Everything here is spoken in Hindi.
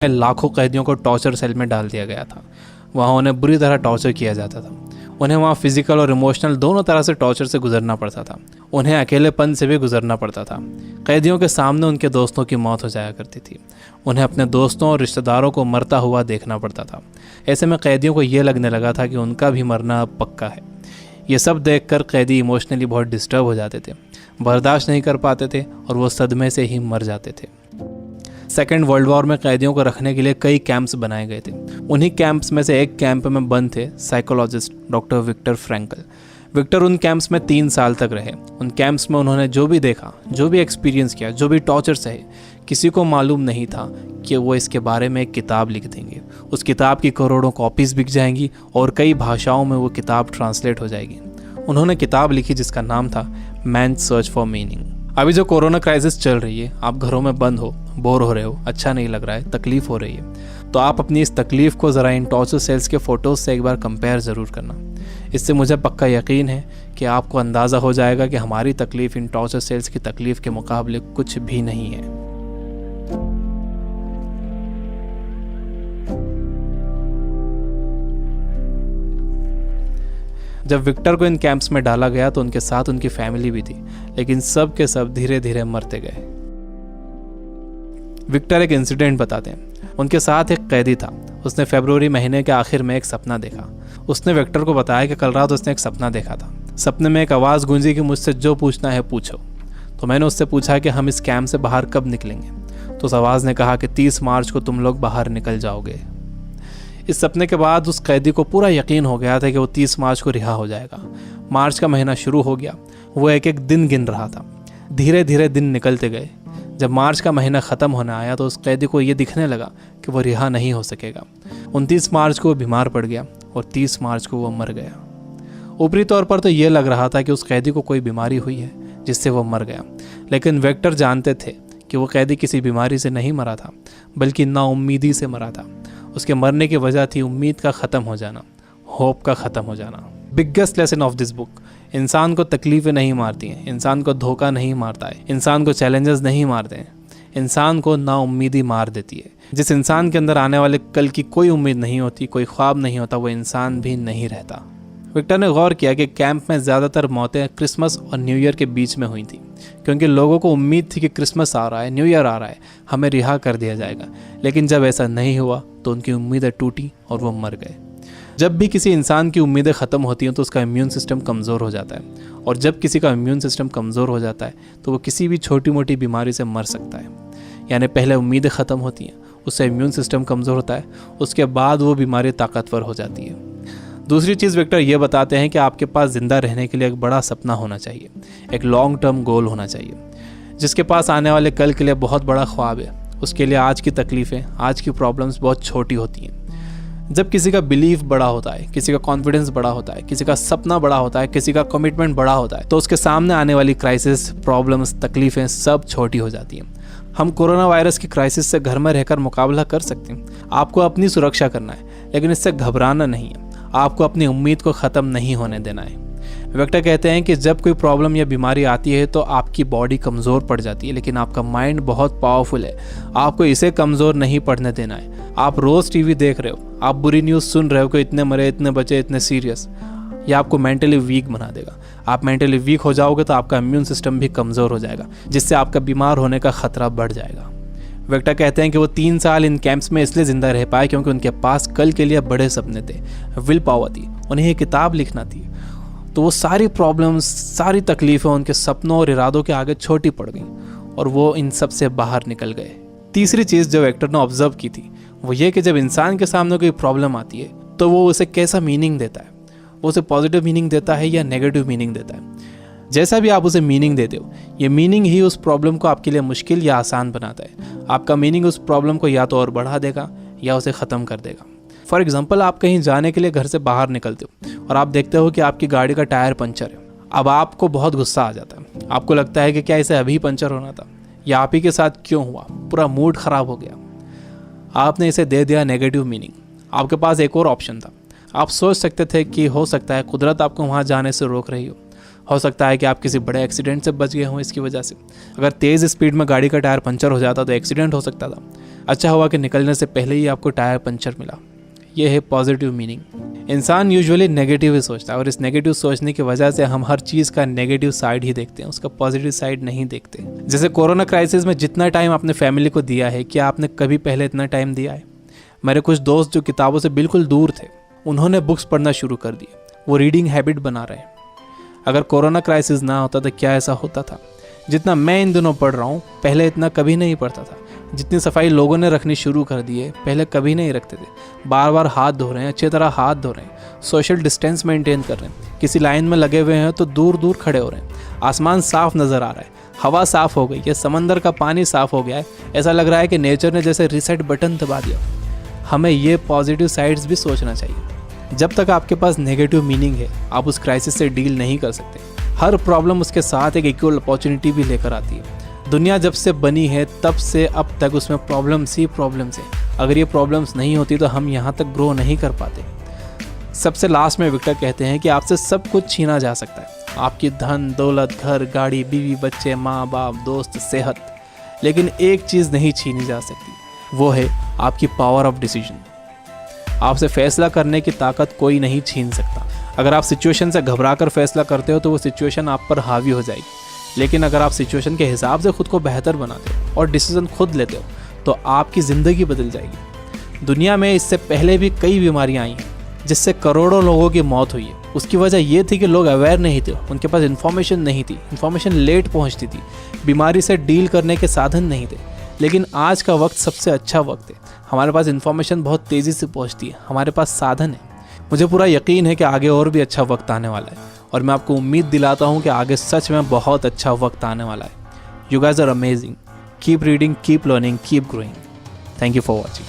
लाखों कैदियों को टॉर्चर सेल में डाल दिया गया था। वहाँ उन्हें बुरी तरह टॉर्चर किया जाता था। उन्हें वहाँ फिजिकल और इमोशनल दोनों तरह से टॉर्चर से गुजरना पड़ता था। उन्हें अकेलेपन से भी गुजरना पड़ता था। कैदियों के सामने उनके दोस्तों की मौत हो जाया करती थी। उन्हें अपने दोस्तों और रिश्तेदारों को मरता हुआ देखना पड़ता था। ऐसे में कैदियों को ये लगने लगा था कि उनका भी मरना अब पक्का है। ये सब देखकर कैदी इमोशनली बहुत डिस्टर्ब हो जाते थे, बर्दाश्त नहीं कर पाते थे और वो सदमे से ही मर जाते थे। सेकेंड वर्ल्ड वॉर में कैदियों को रखने के लिए कई कैंप्स बनाए गए थे। उन्हीं कैंप्स में से एक कैंप में बंद थे psychologist doctor Victor Frankl. Victor उन कैंप्स में 3 साल तक रहे। उन कैंप्स में उन्होंने जो भी देखा, जो भी एक्सपीरियंस किया, जो भी टॉर्चर सहे, किसी को मालूम नहीं था कि वो इसके बारे में एक किताब लिख देंगे। उस किताब की करोड़ों कॉपीज़ बिक जाएंगी और कई भाषाओं में वो किताब ट्रांसलेट हो जाएगी। उन्होंने किताब लिखी जिसका नाम था मैन सर्च फॉर मीनिंग। अभी जो कोरोना क्राइसिस चल रही है, आप घरों में बंद हो, बोर हो रहे हो, अच्छा नहीं लग रहा है, तकलीफ़ हो रही है, तो आप अपनी इस तकलीफ़ को ज़रा इन टॉर्चर सेल्स के फ़ोटोज़ से एक बार कंपेयर ज़रूर करना। इससे मुझे पक्का यकीन है कि आपको अंदाज़ा हो जाएगा कि हमारी तकलीफ़ इन टॉर्चर सेल्स की तकलीफ़ के मुकाबले कुछ भी नहीं है। जब विक्टर को इन कैंप्स में डाला गया तो उनके साथ उनकी फैमिली भी थी, लेकिन सब के सब धीरे धीरे मरते गए। विक्टर एक इंसिडेंट बताते हैं। उनके साथ एक कैदी था। उसने फरवरी महीने के आखिर में एक सपना देखा। उसने विक्टर को बताया कि कल रात उसने एक सपना देखा था। सपने में एक आवाज़ गूंजी कि मुझसे जो पूछना है पूछो। तो मैंने उससे पूछा कि हम इस कैंप से बाहर कब निकलेंगे। तो उस आवाज़ ने कहा कि 30 मार्च को तुम लोग बाहर निकल जाओगे। इस सपने के बाद उस कैदी को पूरा यकीन हो गया था कि वो 30 मार्च को रिहा हो जाएगा। मार्च का महीना शुरू हो गया। वो एक एक दिन गिन रहा था। धीरे धीरे दिन निकलते गए। जब मार्च का महीना ख़त्म होने आया तो उस कैदी को ये दिखने लगा कि वो रिहा नहीं हो सकेगा। 29 मार्च को वो बीमार पड़ गया और 30 मार्च को वो मर गया। ऊपरी तौर पर तो ये लग रहा था कि उस कैदी को कोई बीमारी हुई है जिससे वो मर गया, लेकिन विक्टर जानते थे कि वो कैदी किसी बीमारी से नहीं मरा था, बल्कि नाउम्मीदी से मरा था। उसके मरने की वजह थी उम्मीद का ख़त्म हो जाना, होप का ख़त्म हो जाना। Biggest lesson of this book, इंसान को तकलीफ़ें नहीं मारती हैं, इंसान को धोखा नहीं मारता है, इंसान को चैलेंजेस नहीं मारते हैं, इंसान को नाउम्मीदी मार देती है। जिस इंसान के अंदर आने वाले कल की कोई उम्मीद नहीं होती, कोई ख्वाब नहीं होता, वो इंसान भी नहीं रहता। विक्टर ने गौर किया कि कैंप में ज़्यादातर मौतें क्रिसमस और न्यू ईयर के बीच में हुई थी, क्योंकि लोगों को उम्मीद थी कि क्रिसमस आ रहा है, न्यू ईयर आ रहा है, हमें रिहा कर दिया जाएगा। लेकिन जब ऐसा नहीं हुआ तो उनकी उम्मीदें टूटी और वो मर गए। जब भी किसी इंसान की उम्मीदें ख़त्म होती हैं तो उसका इम्यून सिस्टम कमज़ोर हो जाता है, और जब किसी का इम्यून सिस्टम कमज़ोर हो जाता है तो वो किसी भी छोटी मोटी बीमारी से मर सकता है। यानी पहले उम्मीदें ख़त्म होती हैं, उससे इम्यून सिस्टम कमज़ोर होता है, उसके बाद वो बीमारी ताकतवर हो जाती है। दूसरी चीज़ विक्टर ये बताते हैं कि आपके पास ज़िंदा रहने के लिए एक बड़ा सपना होना चाहिए, एक लॉन्ग टर्म गोल होना चाहिए। जिसके पास आने वाले कल के लिए बहुत बड़ा ख्वाब है, उसके लिए आज की तकलीफ़ें, आज की प्रॉब्लम्स बहुत छोटी होती हैं। जब किसी का बिलीफ बड़ा होता है, किसी का कॉन्फिडेंस बड़ा होता है, किसी का सपना बड़ा होता है, किसी का कमिटमेंट बड़ा होता है, तो उसके सामने आने वाली क्राइसिस, प्रॉब्लम्स, तकलीफ़ें सब छोटी हो जाती हैं। हम कोरोना वायरस की क्राइसिस से घर में रहकर मुकाबला कर सकते हैं। आपको अपनी सुरक्षा करना है, लेकिन इससे घबराना नहीं है। आपको अपनी उम्मीद को ख़त्म नहीं होने देना है। विक्टर कहते हैं कि जब कोई प्रॉब्लम या बीमारी आती है तो आपकी बॉडी कमज़ोर पड़ जाती है, लेकिन आपका माइंड बहुत पावरफुल है। आपको इसे कमज़ोर नहीं पड़ने देना है। आप रोज़ टीवी देख रहे हो, आप बुरी न्यूज़ सुन रहे हो कि इतने मरे, इतने बचे, इतने सीरियस, यह आपको मेंटली वीक बना देगा। आप मेंटली वीक हो जाओगे तो आपका इम्यून सिस्टम भी कमज़ोर हो जाएगा, जिससे आपका बीमार होने का ख़तरा बढ़ जाएगा। विक्टर कहते हैं कि वो 3 साल इन कैंप्स में इसलिए ज़िंदा रह पाए क्योंकि उनके पास कल के लिए बड़े सपने थे, विल पावर थी, उन्हें ये किताब लिखना थी। तो वो सारी प्रॉब्लम्स, सारी तकलीफ़ें उनके सपनों और इरादों के आगे छोटी पड़ गईं और वो इन सब से बाहर निकल गए। तीसरी चीज़ जो विक्टर ने ऑब्जर्व की थी वो ये कि जब इंसान के सामने कोई प्रॉब्लम आती है तो वो उसे कैसा मीनिंग देता है। वो उसे पॉजिटिव मीनिंग देता है या नेगेटिव मीनिंग देता है। जैसा भी आप उसे मीनिंग देते हो, ये मीनिंग ही उस प्रॉब्लम को आपके लिए मुश्किल या आसान बनाता है। आपका मीनिंग उस प्रॉब्लम को या तो और बढ़ा देगा या उसे ख़त्म कर देगा। फॉर एग्जाम्पल, आप कहीं जाने के लिए घर से बाहर निकलते हो और आप देखते हो कि आपकी गाड़ी का टायर पंचर है। अब आपको बहुत गुस्सा आ जाता है। आपको लगता है कि क्या इसे अभी पंचर होना था, या आप ही के साथ क्यों हुआ, पूरा मूड ख़राब हो गया। आपने इसे दे दिया नेगेटिव मीनिंग। आपके पास एक और ऑप्शन था। आप सोच सकते थे कि हो सकता है कुदरत आपको वहाँ जाने से रोक रही हो, हो सकता है कि आप किसी बड़े एक्सीडेंट से बच गए हों इसकी वजह से। अगर तेज़ स्पीड में गाड़ी का टायर पंचर हो जाता तो एक्सीडेंट हो सकता था। अच्छा हुआ कि निकलने से पहले ही आपको टायर पंचर मिला। ये है पॉजिटिव मीनिंग। इंसान यूजुअली नेगेटिव ही सोचता है और इस नेगेटिव सोचने की वजह से हम हर चीज़ का नेगेटिव साइड ही देखते हैं, उसका पॉजिटिव साइड नहीं देखते। जैसे कोरोना क्राइसिस में जितना टाइम आपने फैमिली को दिया है, क्या आपने कभी पहले इतना टाइम दिया है? मेरे कुछ दोस्त जो किताबों से बिल्कुल दूर थे, उन्होंने बुक्स पढ़ना शुरू कर दिए। वो रीडिंग हैबिट बना रहे हैं। अगर कोरोना क्राइसिस ना होता तो क्या ऐसा होता था? जितना मैं इन दिनों पढ़ रहा हूँ, पहले इतना कभी नहीं पढ़ता था। जितनी सफाई लोगों ने रखनी शुरू कर दी है, पहले कभी नहीं रखते थे। बार बार हाथ धो रहे हैं, अच्छी तरह हाथ धो रहे हैं, सोशल डिस्टेंस मेंटेन कर रहे हैं। किसी लाइन में लगे हुए हैं तो दूर दूर खड़े हो रहे हैं। आसमान साफ नज़र आ रहा है, हवा साफ हो गई है, समंदर का पानी साफ हो गया है। ऐसा लग रहा है कि नेचर ने जैसे रीसेट बटन दबा दिया। हमें ये पॉजिटिव साइड्स भी सोचना चाहिए। जब तक आपके पास नेगेटिव मीनिंग है, आप उस क्राइसिस से डील नहीं कर सकते। हर प्रॉब्लम उसके साथ एक इक्वल अपॉर्चुनिटी भी लेकर आती है। दुनिया जब से बनी है तब से अब तक उसमें प्रॉब्लम्स ही प्रॉब्लम्स है। अगर ये प्रॉब्लम्स नहीं होती तो हम यहाँ तक ग्रो नहीं कर पाते। सबसे लास्ट में विक्टर कहते हैं कि आपसे सब कुछ छीना जा सकता है, आपकी धन दौलत, घर, गाड़ी, बीवी, बच्चे, माँ बाप, दोस्त, सेहत, लेकिन एक चीज़ नहीं छीनी जा सकती, वो है आपकी पावर ऑफ डिसीजन। आपसे फैसला करने की ताकत कोई नहीं छीन सकता। अगर आप सिचुएशन से घबरा कर फैसला करते हो तो वो सिचुएशन आप पर हावी हो जाएगी, लेकिन अगर आप सिचुएशन के हिसाब से खुद को बेहतर बनाते हो और डिसीजन खुद लेते हो तो आपकी ज़िंदगी बदल जाएगी। दुनिया में इससे पहले भी कई बीमारियां आई हैं जिससे करोड़ों लोगों की मौत हुई है। उसकी वजह ये थी कि लोग अवेयर नहीं थे, उनके पास इन्फॉर्मेशन नहीं थी, इन्फॉर्मेशन लेट पहुंचती थी, बीमारी से डील करने के साधन नहीं थे। लेकिन आज का वक्त सबसे अच्छा वक्त है। हमारे पास इन्फॉर्मेशन बहुत तेज़ी से पहुंचती है, हमारे पास साधन है। मुझे पूरा यकीन है कि आगे और भी अच्छा वक्त आने वाला है और मैं आपको उम्मीद दिलाता हूँ कि आगे सच में बहुत अच्छा वक्त आने वाला है। You guys are amazing. Keep reading, keep learning, keep growing. Thank you for watching.